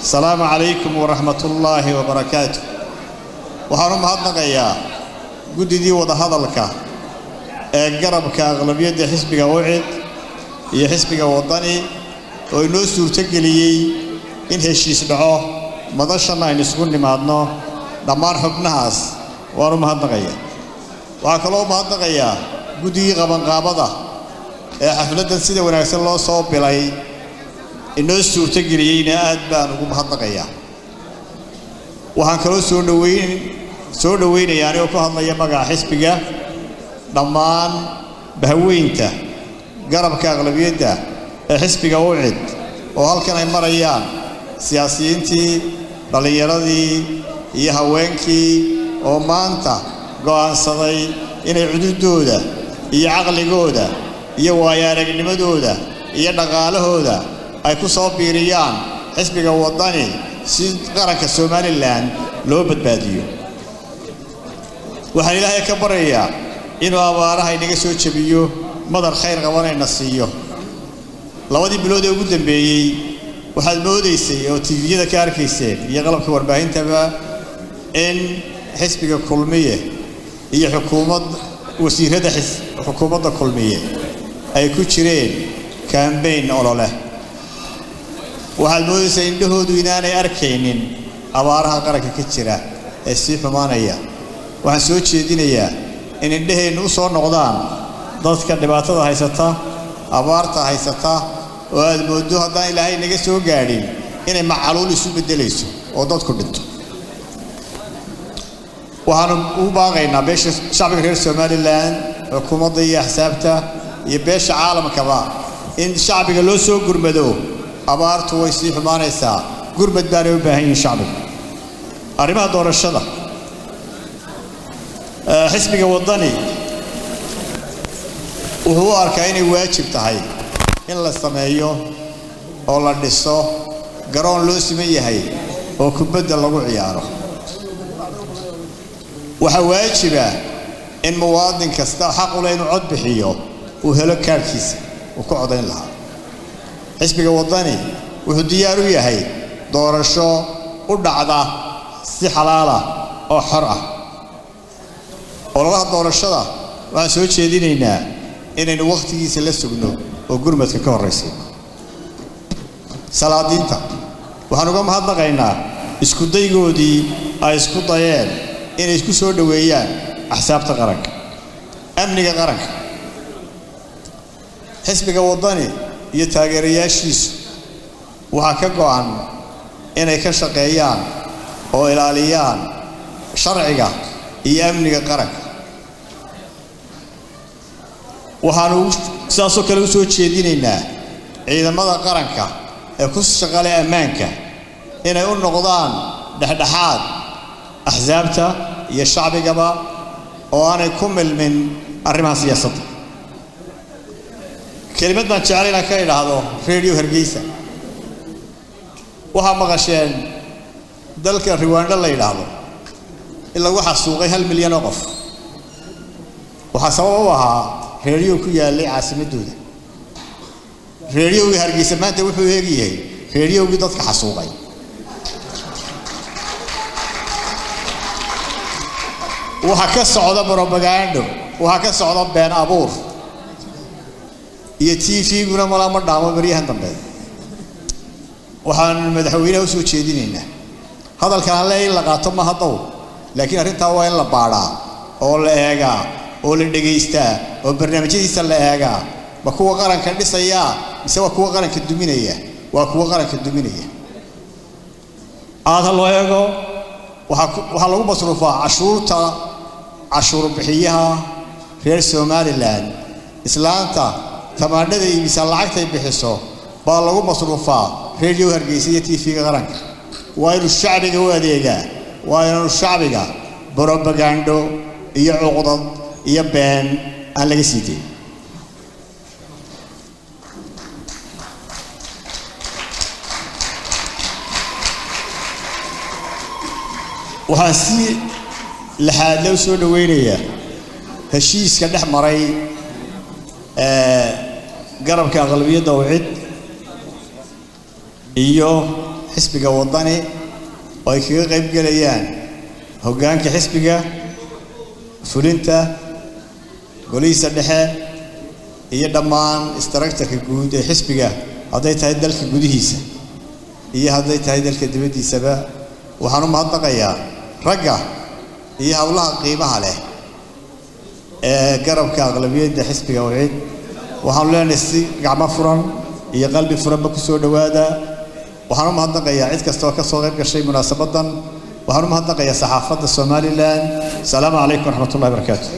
السلام عليكم ورحمة الله وبركاته. وحرم هذا قيا جددي وضهذا لك جربك أغلبية حسبك وعد هي حسبك وطني وينوسو تجلي إن هالشيء سبعه ما ضشنا إن سكون معنا دمار حب ناس وحرم هذا قيا وعكلوا هذا قيا جدي غبن قابضة حفلة السيدة ونعكس الله صوب بلاي الناس تجريين أدبان ومحطقية وهنكرو سودوين يعني وكه الله يبقى حسبك ضمان بهوينته قرب كأغلبيته حسبك وعد وهل كان مريان سياسيينتي ضليردي يهوينكي ومانتا قوان صدي إن العدود دوده يعقل جوده يوايارك نمدوده ينقاله ده ay ku soo biiriyaan xisbiga wadani si qaranka Soomaaliland loo badbaadiyo waxaan Ilaahay ka barayaa inuu abaaraha inaga soo jabiyo madar khayr qabanayna siiyo labadii bilood ee ugu dambeeyay waxaad moodeysay oo TV-yada ka arkaysay iyo qalabka warbaahintaba in xisbiga kulmiye iyo wasiirada xukuumadda kulmiye ay ku jireen campaign olole waxaad moodeysay indhahoodu inaanay arkaynin abaaraha qaranka ka jira ee sii xumaanaya waxaan soo jeedinayaa in indhaheennu u soo noqdaan dadka dhibaatada haysata abaarta haysata oo aad moodo haddaan Ilaahay naga soo gaadhin inay macaluul isu bedelayso oo dadku dhinto waxaan u baaqaynaa beesha shacbiga reer Soomaaliland xukuumadda iyo axsaabta iyo beesha caalamkaba in shacbiga loo soo gurmado abaartu way sii xumaanaysaa gurmad baan u baahan yahay shacbiga arrimaha doorashada xisbiga wadani wuxuu arkaa inay waajib tahay in la sameeyo oo la dhiso garoon loo siman yahay oo kubadda lagu ciyaaro waxa waajiba in muwaadin kasta xaq u leh inuu cod bixiyo uu helo kaarkiisa uu ku codayn lahaa xisbiga wadani wuxuu diyaar u yahay doorasho u dhacda si xalaal ah oo xor ah ololaha doorashada waxaan soo jeedinaynaa inaynu waqtigiisa la sugno oo gurmadka ka horeysay salaadiinta waxaan uga mahadnaqaynaa isku daygoodii ay isku dayeen inay isku soo dhaweeyaan axsaabta qaranka amniga qaranka xisbiga wadani iyo taageerayaashiisu waxa ka go'an inay ka shaqeeyaan oo ilaaliyaan sharciga iyo amniga qaranka waxaanu sidaasoo kale u soo jeedinaynaa ciidamada qaranka ee ku shaqeeya ammaanka inay u noqdaan dhexdhexaad axsaabta iyo shacbigaba oo aanay ku milmin arrimaha siyaasadda كلمات ما تشعرين كاين هذا راديو هرجيسة وها مغشين ذلك الروان الله يلعبه إلا واحد سوقي هالمليون وقف وحسبوها راديو كيا اللي عاصمة دودة راديو هرجيسة ما تبغى هي راديو قدرت كحسوقي وهكذا صعود بربعانده وهكذا صعود بين أبوه يتيفي قلنا ملا مرة بريهن تنبه وحن مدحوينه وسوي شيء هذا الكلام لا يلقى ما هطو لكن أرنت هو إلا بارا أو لهجا أو للدقيستا أو برنامج يسال لهجا بكوا قرن كان بسيا يسوى كوا قرن كدومينية وكوا قرن كدومينية هذا الله يجو وحلو مصروفا عشور بحيها في Somaliland إسلامتا تمانده يبيسال لعقته يبيحسو بالله مصروفا راديو هرجيسية TV قرنك وإنه الشعب هو ذيك وإنه الشعب بروباغاندو يعقد يبان على جسيتي وهاسي لحد لو سو دوينيا هشيس كدح مري قرب كأغلبية دوعد إيوه حسبك وطني ويكيغ قيب قليان هوغانك حسبك فلنتا قوليس الدحاء هي دمان استركتك الجهود حسبك هذا تهدلك جوديسة هي هذا تهدلك دبدي سبا وحنو ما تقيا رجع هي هؤلاء قيمة عليه قرب كأغلبية حسبك وعيد وحنو نسي قعمة فرن هي قلبي فرن بكسور دوادا وحنو ما تقيا عيد كستوك صغير كشيء مناسبة وحنو ما تقيا صحافة الصومالي الآن السلام عليكم ورحمة الله وبركاته